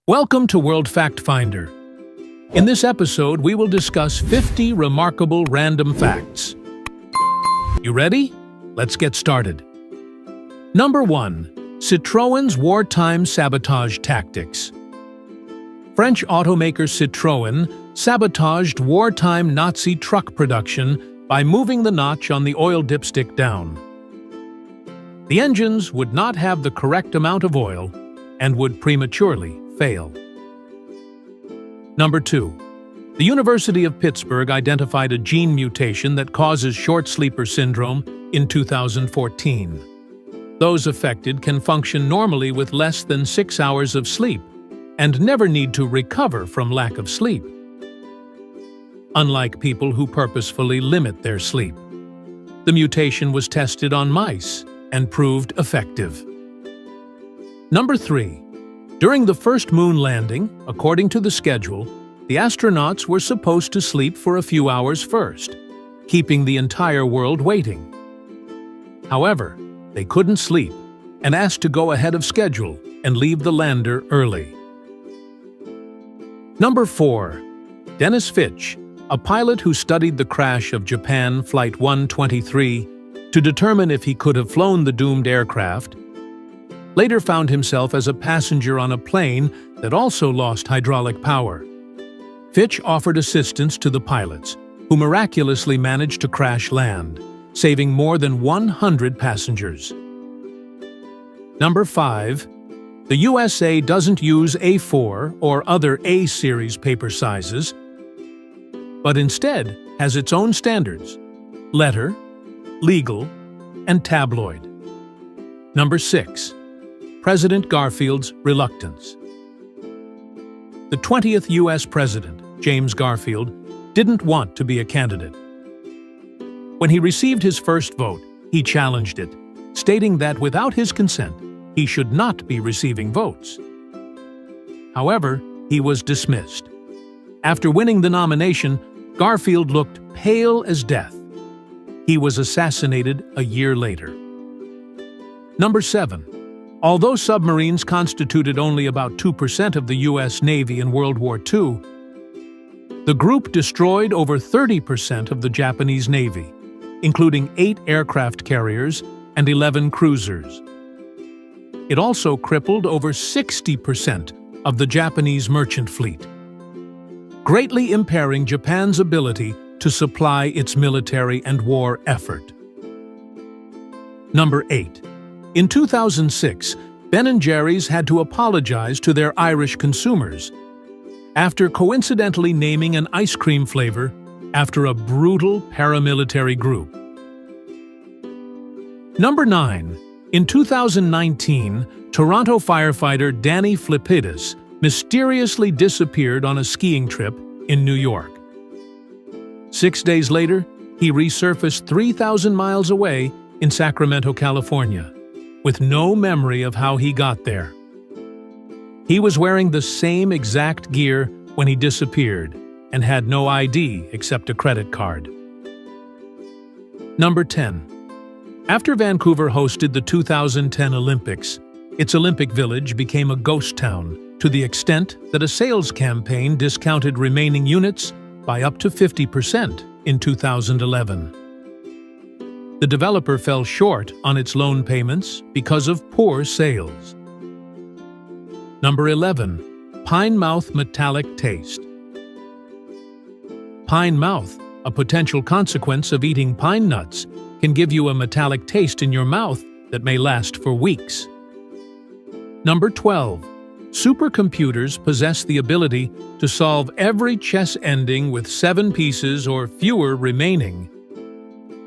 Welcome to World Fact Finder. In this episode, we will discuss 50 remarkable random facts. You ready? Let's get started. Number 1. Citroën's wartime sabotage tactics. French automaker Citroën sabotaged wartime Nazi truck production by moving the notch on the oil dipstick down. The engines would not have the correct amount of oil and would prematurely fail. Number 2. The University of Pittsburgh identified a gene mutation that causes short sleeper syndrome in 2014. Those affected can function normally with less than 6 hours of sleep and never need to recover from lack of sleep, unlike people who purposefully limit their sleep. The mutation was tested on mice and proved effective. Number 3. During the first moon landing, according to the schedule, the astronauts were supposed to sleep for a few hours first, keeping the entire world waiting. However, they couldn't sleep and asked to go ahead of schedule and leave the lander early. Number 4. Dennis Fitch, a pilot who studied the crash of Japan Flight 123 to determine if he could have flown the doomed aircraft, later found himself as a passenger on a plane that also lost hydraulic power. Fitch offered assistance to the pilots, who miraculously managed to crash land, saving more than 100 passengers. Number 5. The USA doesn't use A4 or other A-series paper sizes, but instead has its own standards: letter, legal, and tabloid. Number 6. President Garfield's reluctance. The 20th U.S. President, James Garfield, didn't want to be a candidate. When he received his first vote, he challenged it, stating that without his consent, he should not be receiving votes. However, he was dismissed. After winning the nomination, Garfield looked pale as death. He was assassinated a year later. Number 7. Although submarines constituted only about 2% of the U.S. Navy in World War II, the group destroyed over 30% of the Japanese Navy, including 8 aircraft carriers and 11 cruisers. It also crippled over 60% of the Japanese merchant fleet, greatly impairing Japan's ability to supply its military and war effort. Number 8. In 2006, Ben & Jerry's had to apologize to their Irish consumers after coincidentally naming an ice cream flavor after a brutal paramilitary group. Number 9. In 2019, Toronto firefighter Danny Flipidis mysteriously disappeared on a skiing trip in New York. 6 days later, he resurfaced 3,000 miles away in Sacramento, California, with no memory of how he got there. He was wearing the same exact gear when he disappeared and had no ID except a credit card. Number 10. After Vancouver hosted the 2010 Olympics, its Olympic Village became a ghost town to the extent that a sales campaign discounted remaining units by up to 50% in 2011. The developer fell short on its loan payments because of poor sales. Number 11. Pine mouth metallic taste. Pine mouth, a potential consequence of eating pine nuts, can give you a metallic taste in your mouth that may last for weeks. Number 12. Supercomputers possess the ability to solve every chess ending with 7 pieces or fewer remaining,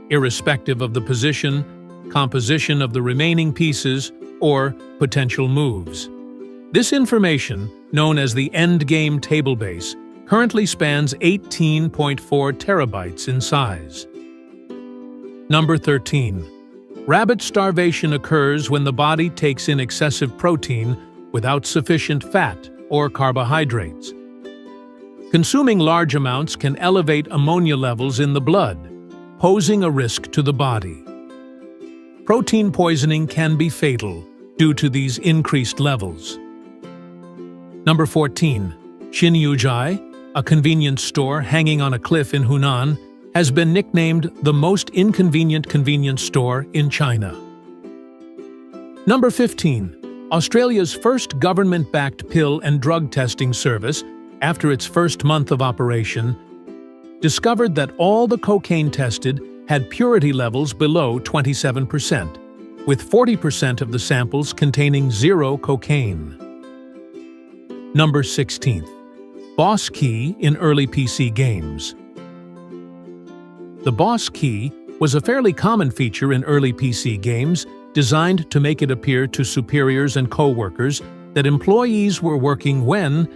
irrespective of the position, composition of the remaining pieces, or potential moves. This information, known as the endgame tablebase, currently spans 18.4 terabytes in size. Number 13. Rabbit starvation occurs when the body takes in excessive protein without sufficient fat or carbohydrates. Consuming large amounts can elevate ammonia levels in the blood, posing a risk to the body. Protein poisoning can be fatal due to these increased levels. Number 14. Xinyujai, a convenience store hanging on a cliff in Hunan, has been nicknamed the most inconvenient convenience store in China. Number 15. Australia's first government-backed pill and drug testing service, after its first month of operation, discovered that all the cocaine tested had purity levels below 27%, with 40% of the samples containing zero cocaine. Number 16. Boss key in early PC games. The boss key was a fairly common feature in early PC games, designed to make it appear to superiors and co-workers that employees were working when,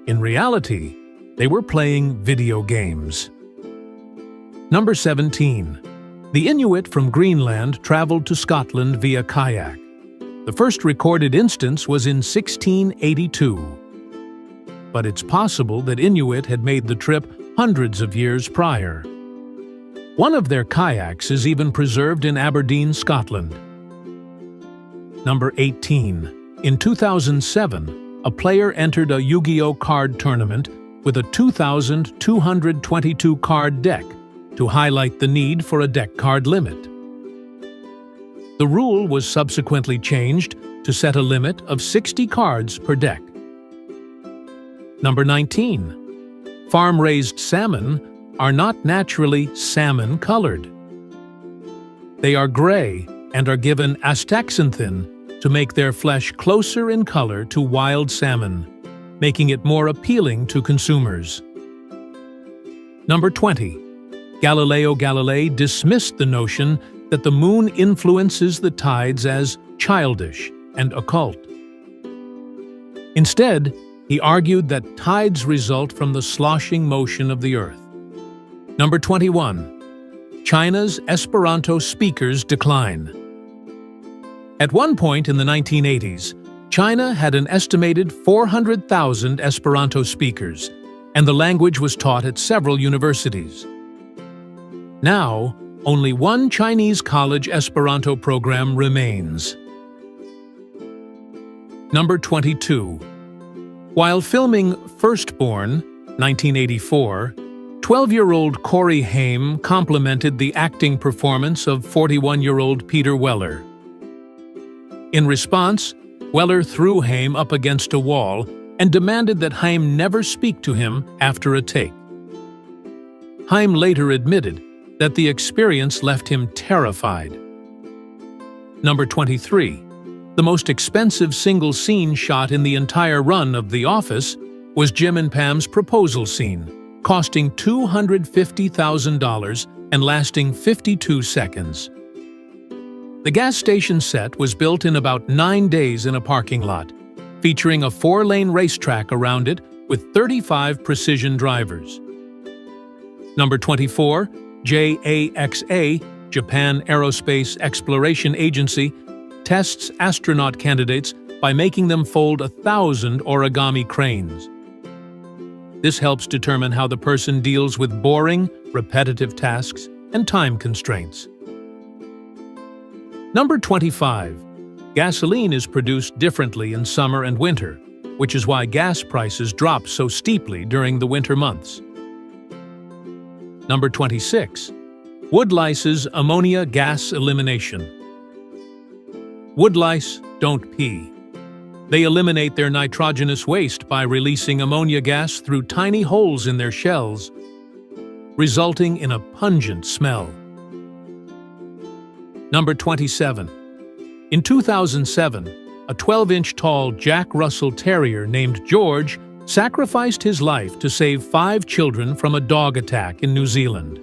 in reality, they were playing video games. Number 17. The Inuit from Greenland traveled to Scotland via kayak. The first recorded instance was in 1682. But it's possible that Inuit had made the trip hundreds of years prior. One of their kayaks is even preserved in Aberdeen, Scotland. Number 18. In 2007, a player entered a Yu-Gi-Oh! Card tournament with a 2,222 card deck to highlight the need for a deck card limit. The rule was subsequently changed to set a limit of 60 cards per deck. Number 19. Farm-raised salmon are not naturally salmon-colored. They are gray and are given astaxanthin to make their flesh closer in color to wild salmon, making it more appealing to consumers. Number 20. Galileo Galilei dismissed the notion that the moon influences the tides as childish and occult. Instead, he argued that tides result from the sloshing motion of the earth. Number 21. China's Esperanto speakers decline. At one point in the 1980s, China had an estimated 400,000 Esperanto speakers, and the language was taught at several universities. Now, only one Chinese college Esperanto program remains. Number 22. While filming Firstborn, 1984, 12-year-old Corey Haim complimented the acting performance of 41-year-old Peter Weller. In response, Weller threw Haim up against a wall and demanded that Haim never speak to him after a take. Haim later admitted that the experience left him terrified. Number 23. The most expensive single scene shot in the entire run of The Office was Jim and Pam's proposal scene, costing $250,000 and lasting 52 seconds. The gas station set was built in about 9 days in a parking lot, featuring a 4-lane racetrack around it with 35 precision drivers. Number 24. JAXA, Japan Aerospace Exploration Agency, tests astronaut candidates by making them fold 1,000 origami cranes. This helps determine how the person deals with boring, repetitive tasks and time constraints. Number 25. Gasoline is produced differently in summer and winter, which is why gas prices drop so steeply during the winter months. Number 26. Woodlice's ammonia gas elimination. Woodlice don't pee. They eliminate their nitrogenous waste by releasing ammonia gas through tiny holes in their shells, resulting in a pungent smell. Number 27. In 2007, a 12-inch tall Jack Russell Terrier named George sacrificed his life to save 5 children from a dog attack in New Zealand.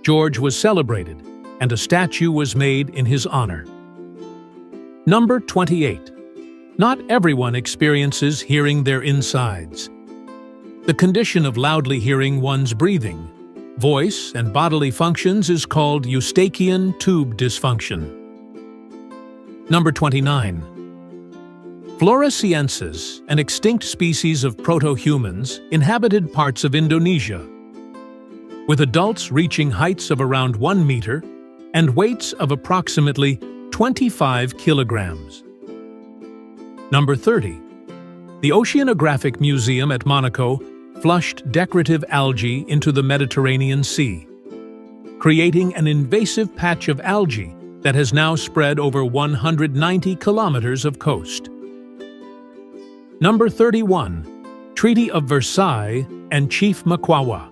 George was celebrated, and a statue was made in his honor. Number 28. Not everyone experiences hearing their insides. The condition of loudly hearing one's breathing, voice, and bodily functions is called Eustachian tube dysfunction. Number 29. Floresiensis, an extinct species of proto-humans, inhabited parts of Indonesia, with adults reaching heights of around 1 meter and weights of approximately 25 kilograms. Number 30. The Oceanographic Museum at Monaco flushed decorative algae into the Mediterranean Sea, creating an invasive patch of algae that has now spread over 190 kilometers of coast. Number 31. Treaty of Versailles and Chief Makwawa.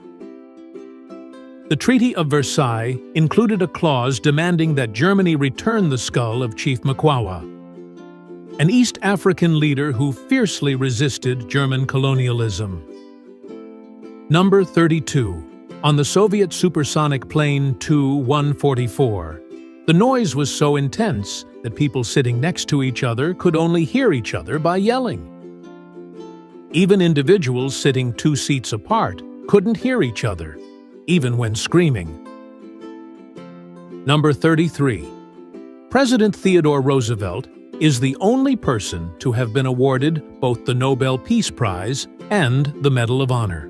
The Treaty of Versailles included a clause demanding that Germany return the skull of Chief Makwawa, an East African leader who fiercely resisted German colonialism. Number 32. On the Soviet supersonic plane Tu-144, the noise was so intense that people sitting next to each other could only hear each other by yelling. Even individuals sitting 2 seats apart couldn't hear each other, even when screaming. Number 33. President Theodore Roosevelt is the only person to have been awarded both the Nobel Peace Prize and the Medal of Honor.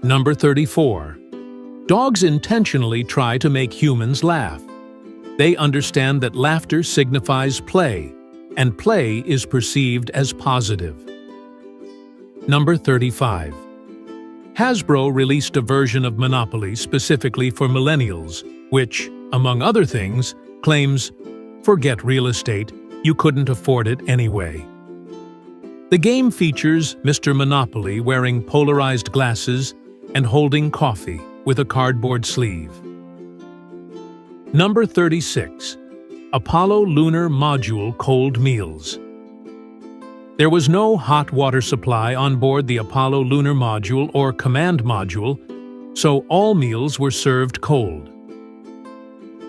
Number 34. Dogs intentionally try to make humans laugh. They understand that laughter signifies play, and play is perceived as positive. Number 35. Hasbro released a version of Monopoly specifically for millennials, which, among other things, claims, "Forget real estate, you couldn't afford it anyway." The game features Mr. Monopoly wearing polarized glasses and holding coffee with a cardboard sleeve. Number 36. Apollo Lunar Module Cold Meals. There was no hot water supply on board the Apollo Lunar Module or Command Module, so all meals were served cold.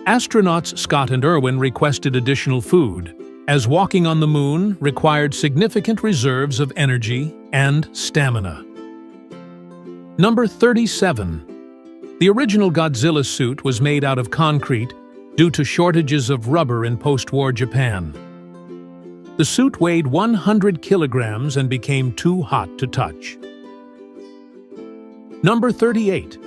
Astronauts Scott and Irwin requested additional food, as walking on the moon required significant reserves of energy and stamina. Number 37. The original Godzilla suit was made out of concrete due to shortages of rubber in post-war Japan. The suit weighed 100 kilograms and became too hot to touch. Number 38.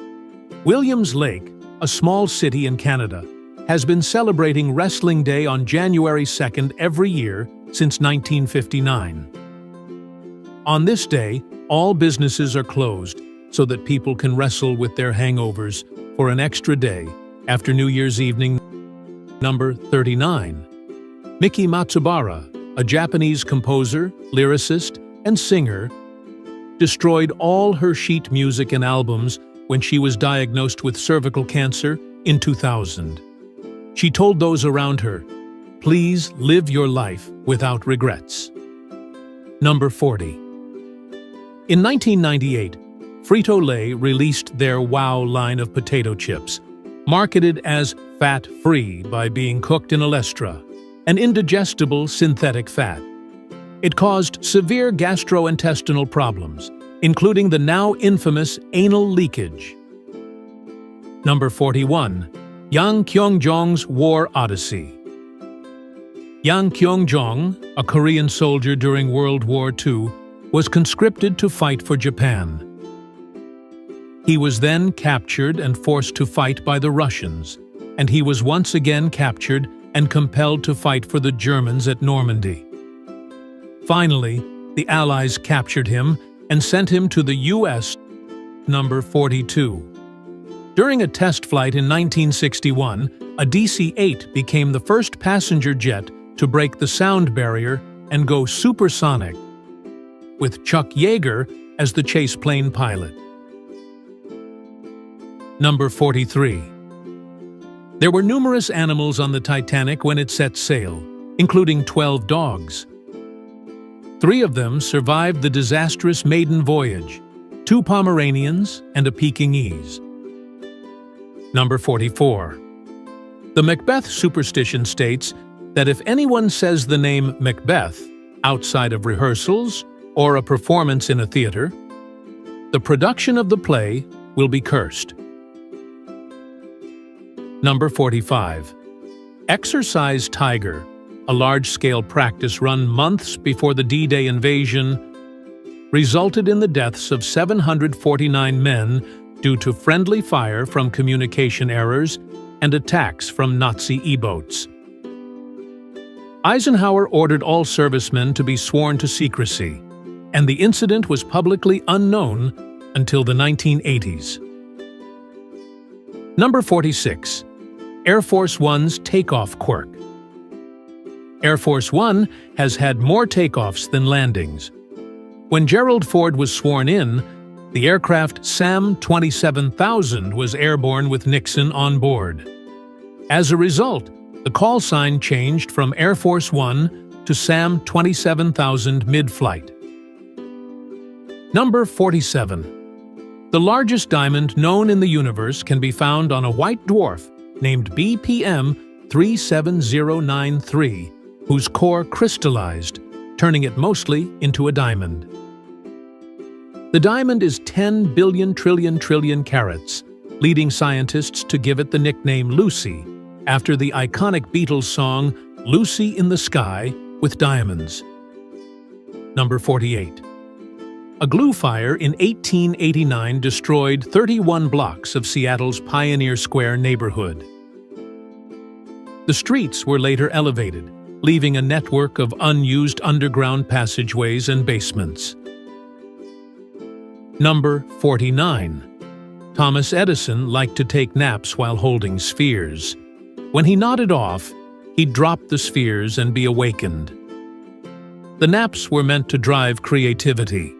Williams Lake, a small city in Canada, has been celebrating Wrestling Day on January 2nd every year since 1959. On this day, all businesses are closed so that people can wrestle with their hangovers for an extra day after New Year's evening. Number 39. Miki Matsubara, a Japanese composer, lyricist, and singer, destroyed all her sheet music and albums when she was diagnosed with cervical cancer in 2000. She told those around her, "Please live your life without regrets." Number 40. In 1998, Frito-Lay released their Wow line of potato chips, marketed as fat-free by being cooked in olestra, an indigestible synthetic fat. It caused severe gastrointestinal problems, including the now infamous anal leakage. Number 41. Yang Kyung-jong's War Odyssey. Yang Kyung-jong, a Korean soldier during World War II, was conscripted to fight for Japan. He was then captured and forced to fight by the Russians, and he was once again captured and compelled to fight for the Germans at Normandy. Finally, the Allies captured him and sent him to the U.S. Number 42. During a test flight in 1961, a DC-8 became the first passenger jet to break the sound barrier and go supersonic, with Chuck Yeager as the chase plane pilot. Number 43. There were numerous animals on the Titanic when it set sail, including 12 dogs. 3 of them survived the disastrous maiden voyage, 2 Pomeranians and a Pekingese. Number 44. The Macbeth superstition states that if anyone says the name Macbeth outside of rehearsals or a performance in a theater, the production of the play will be cursed. Number 45. Exercise Tiger, a large-scale practice run months before the D-Day invasion, resulted in the deaths of 749 men due to friendly fire from communication errors and attacks from Nazi E-boats. Eisenhower ordered all servicemen to be sworn to secrecy, and the incident was publicly unknown until the 1980s. Number 46. Air Force One's takeoff quirk. Air Force One has had more takeoffs than landings. When Gerald Ford was sworn in, the aircraft SAM 27000 was airborne with Nixon on board. As a result, the call sign changed from Air Force One to SAM 27000 mid-flight. Number 47. The largest diamond known in the universe can be found on a white dwarf named BPM 37093, whose core crystallized, turning it mostly into a diamond. The diamond is 10 billion trillion carats, leading scientists to give it the nickname Lucy, after the iconic Beatles song Lucy in the Sky with Diamonds. Number 48. A glue fire in 1889 destroyed 31 blocks of Seattle's Pioneer Square neighborhood. The streets were later elevated, leaving a network of unused underground passageways and basements. Number 49. Thomas Edison liked to take naps while holding spheres. When he nodded off, he'd drop the spheres and be awakened. The naps were meant to drive creativity.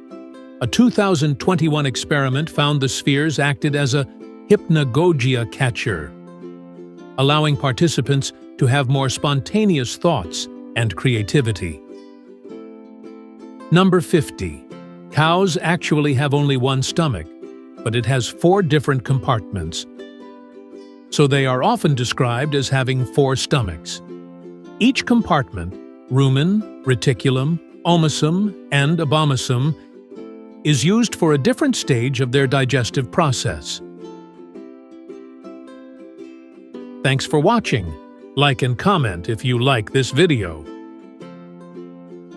A 2021 experiment found the spheres acted as a hypnagogia catcher, allowing participants to have more spontaneous thoughts and creativity. Number 50. Cows actually have only one stomach, but it has 4 different compartments. So they are often described as having 4 stomachs. Each compartment, rumen, reticulum, omasum, and abomasum, is used for a different stage of their digestive process. Thanks for watching. Like and comment if you like this video.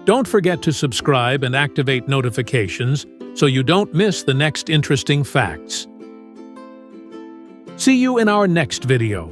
Don't forget to subscribe and activate notifications so you don't miss the next interesting facts. See you in our next video.